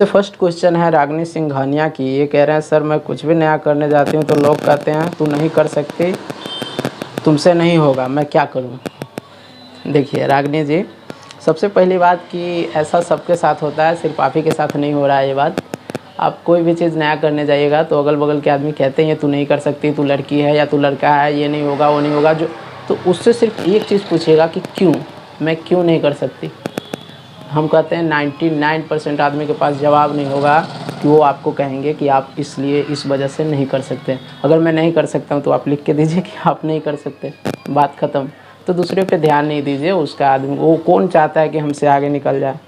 तो first question है रागिनी सिंघानिया की। ये कह रहे हैं सर मैं कुछ भी नया करने जाती हूँ तो लोग कहते हैं तू नहीं कर सकती, तुमसे नहीं होगा, मैं क्या करूँ। देखिए रागिनी जी, सबसे पहली बात कि ऐसा सबके साथ होता है, सिर्फ आप ही के साथ नहीं हो रहा है ये बात। आप कोई भी चीज़ नया करने जाइएगा तो अगल बगल के आदमी कहते हैं ये तू नहीं कर सकती, तू लड़की है या तू लड़का है, ये नहीं होगा वो नहीं होगा। जो तो उससे सिर्फ एक चीज़ पूछिएगा कि क्यों, मैं क्यों नहीं कर सकती। हम कहते हैं 99% आदमी के पास जवाब नहीं होगा कि वो आपको कहेंगे कि आप इसलिए इस वजह से नहीं कर सकते। अगर मैं नहीं कर सकता हूँ तो आप लिख के दीजिए कि आप नहीं कर सकते, बात ख़त्म। तो दूसरे पे ध्यान नहीं दीजिए, उसका आदमी वो कौन चाहता है कि हमसे आगे निकल जाए।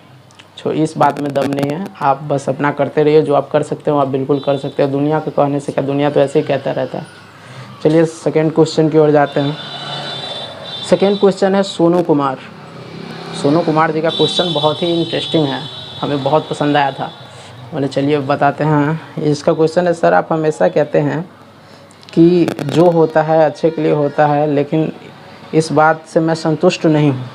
इस बात में दम नहीं है, आप बस अपना करते रहिए। जो आप कर सकते हो आप बिल्कुल कर सकते हो। दुनिया के कहने से क्या, दुनिया तो ऐसे ही कहता रहता है। चलिए सेकेंड क्वेश्चन की ओर जाते हैं। सेकेंड क्वेश्चन है सोनू कुमार। सोनू कुमार जी का क्वेश्चन बहुत ही इंटरेस्टिंग है, हमें बहुत पसंद आया था। बोले चलिए बताते हैं। इसका क्वेश्चन है सर आप हमेशा कहते हैं कि जो होता है अच्छे के लिए होता है, लेकिन इस बात से मैं संतुष्ट नहीं हूँ।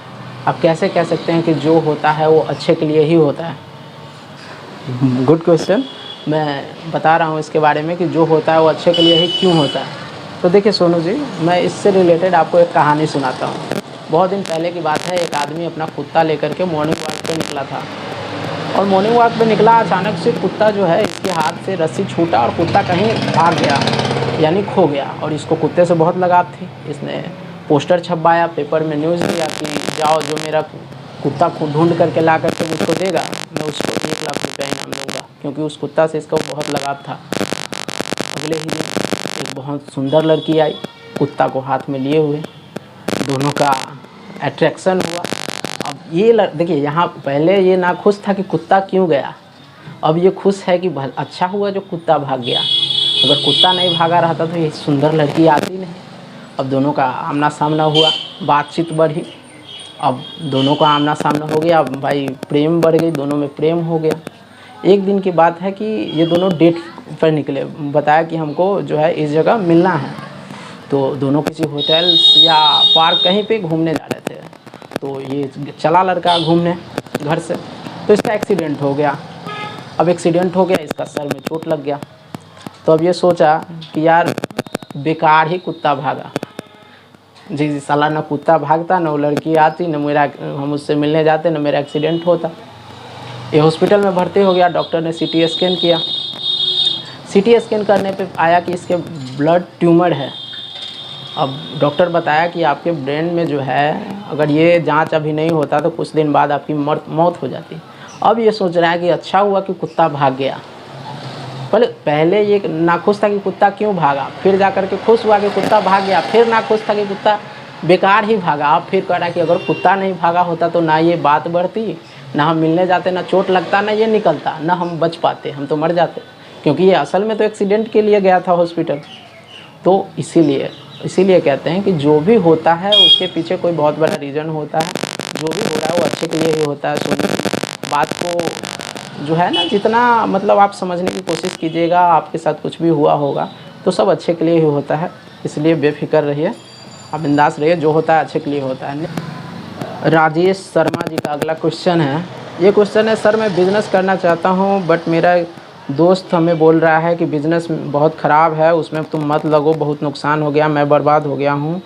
आप कैसे कह सकते हैं कि जो होता है वो अच्छे के लिए ही होता है। Good question. मैं बता रहा हूँ इसके बारे में कि जो होता है वो अच्छे के लिए ही क्यों होता है। तो देखिए सोनू जी, मैं इससे रिलेटेड आपको एक कहानी सुनाता हूँ। बहुत दिन पहले की बात है, एक आदमी अपना कुत्ता लेकर के मॉर्निंग वॉक पे निकला था। और मॉर्निंग वॉक पे निकला, अचानक से कुत्ता जो है इसके हाथ से रस्सी छूटा और कुत्ता कहीं भाग गया, यानी खो गया। और इसको कुत्ते से बहुत लगाव थी। इसने पोस्टर छपवाया, पेपर में न्यूज़ दिया कि जाओ जो मेरा कुत्ता को ढूंढ करके ला करके मुझको देगा, मैं उसको 1 लाख रुपया इनाम दूँगा, क्योंकि उस कुत्ता से इसका बहुत लगाव था। अगले ही दिन एक बहुत सुंदर लड़की आई, कुत्ता को हाथ में लिए हुए। दोनों का अट्रैक्शन हुआ। अब ये देखिए, यहाँ पहले ये ना खुश था कि कुत्ता क्यों गया, अब ये खुश है कि अच्छा हुआ जो कुत्ता भाग गया। अगर कुत्ता नहीं भागा रहता तो ये सुंदर लड़की आती नहीं। अब दोनों का आमना सामना हुआ, बातचीत बढ़ी। अब दोनों का आमना सामना हो गया, अब भाई प्रेम बढ़ गई, दोनों में प्रेम हो गया। एक दिन की बात है कि ये दोनों डेट पर निकले। बताया कि हमको जो है इस जगह मिलना है। तो दोनों किसी होटल या पार्क कहीं पे घूमने जा रहे थे। तो ये चला लड़का घूमने घर से, तो इसका एक्सीडेंट हो गया। अब एक्सीडेंट हो गया, इसका सर में चोट लग गया। तो अब ये सोचा कि यार बेकार ही कुत्ता भागा। जी साला, ना कुत्ता भागता, ना वो लड़की आती, ना मेरा हम उससे मिलने जाते, ना मेरा एक्सीडेंट होता। ये हॉस्पिटल में भर्ती हो गया। डॉक्टर ने CT स्कैन किया। CT स्कैन करने पे आया कि इसके ब्लड ट्यूमर है। अब डॉक्टर बताया कि आपके ब्रेन में जो है, अगर ये जांच अभी नहीं होता तो कुछ दिन बाद आपकी मौत हो जाती। अब ये सोच रहा है कि अच्छा हुआ कि कुत्ता भाग गया। पहले ये नाखुश था कि कुत्ता क्यों भागा, फिर जा कर के खुश हुआ कि कुत्ता भाग गया, फिर नाखुश था कि कुत्ता बेकार ही भागा। अब फिर कह रहा है कि अगर कुत्ता नहीं भागा होता तो ना ये बात बढ़ती, ना हम मिलने जाते, ना चोट लगता, ना ये निकलता, ना हम बच पाते, हम तो मर जाते। क्योंकि ये असल में तो एक्सीडेंट के लिए गया था हॉस्पिटल। तो इसीलिए कहते हैं कि जो भी होता है उसके पीछे कोई बहुत बड़ा रीज़न होता है। जो भी हो रहा है वो अच्छे के लिए ही होता है। सुनिए बात को जो है ना, जितना मतलब आप समझने की कोशिश कीजिएगा, आपके साथ कुछ भी हुआ होगा तो सब अच्छे के लिए ही होता है। इसलिए बेफिक्र रहिए, आप बिंदास रहिए, जो होता है अच्छे के लिए होता है। राजेश शर्मा जी का अगला क्वेश्चन है। ये क्वेश्चन है सर मैं बिज़नेस करना चाहता हूँ, बट मेरा दोस्त हमें बोल रहा है कि बिज़नेस बहुत ख़राब है, उसमें तुम मत लगो, बहुत नुकसान हो गया, मैं बर्बाद हो गया हूँ।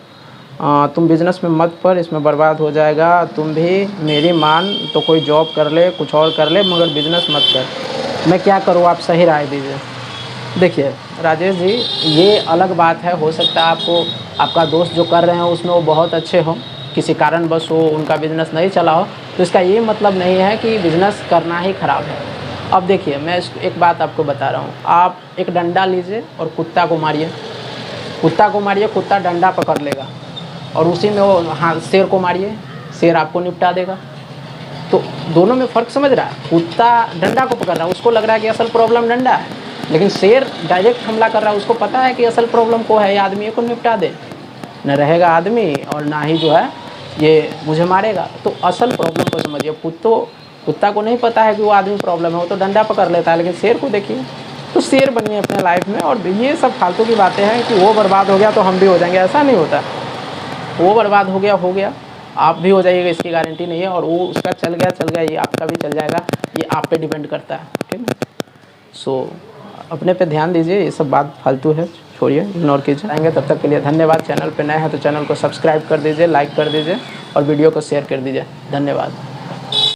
तुम बिज़नेस में मत पड़, इसमें बर्बाद हो जाएगा। तुम भी मेरी मान तो कोई जॉब कर ले, कुछ और कर ले, मगर बिज़नेस मत कर। मैं क्या करूँ, आप सही राय दीजिए। देखिए राजेश जी, ये अलग बात है। हो सकता है आपका दोस्त जो कर रहे हैं उसमें वो बहुत अच्छे हो, किसी कारणवश वो उनका बिज़नेस नहीं चला हो, तो इसका ये मतलब नहीं है कि बिज़नेस करना ही ख़राब है। अब देखिए, मैं एक बात आपको बता रहा हूँ। आप एक डंडा लीजिए और कुत्ता को मारिए, कुत्ता डंडा पकड़ लेगा, और उसी में वो शेर को मारिए, शेर आपको निपटा देगा। तो दोनों में फ़र्क समझ रहा है। कुत्ता डंडा को पकड़ रहा है, उसको लग रहा है कि असल प्रॉब्लम डंडा है, लेकिन शेर डायरेक्ट हमला कर रहा है, उसको पता है कि असल प्रॉब्लम को है, ये आदमी को निपटा दे, न रहेगा आदमी और ना ही जो है ये मुझे मारेगा। तो असल प्रॉब्लम को समझिए। कुत्ता को नहीं पता है कि वो आदमी प्रॉब्लम है, वो तो डंडा पकड़ लेता है। लेकिन शेर को देखिए, तो शेर बनिए अपने लाइफ में। और ये सब फालतू की बातें हैं कि वो बर्बाद हो गया तो हम भी हो जाएंगे, ऐसा नहीं होता। वो बर्बाद हो गया, आप भी हो जाइएगा, इसकी गारंटी नहीं है। और वो उसका चल गया, ये आपका भी चल जाएगा, ये आप पे डिपेंड करता है, ठीक है। सो अपने पे ध्यान दीजिए, ये सब बात फालतू है, छोड़िए, इग्नोर कीजिए। आएंगे तब तक के लिए धन्यवाद। चैनल पे नए हैं तो चैनल को सब्सक्राइब कर दीजिए, लाइक कर दीजिए और वीडियो को शेयर कर दीजिए। धन्यवाद।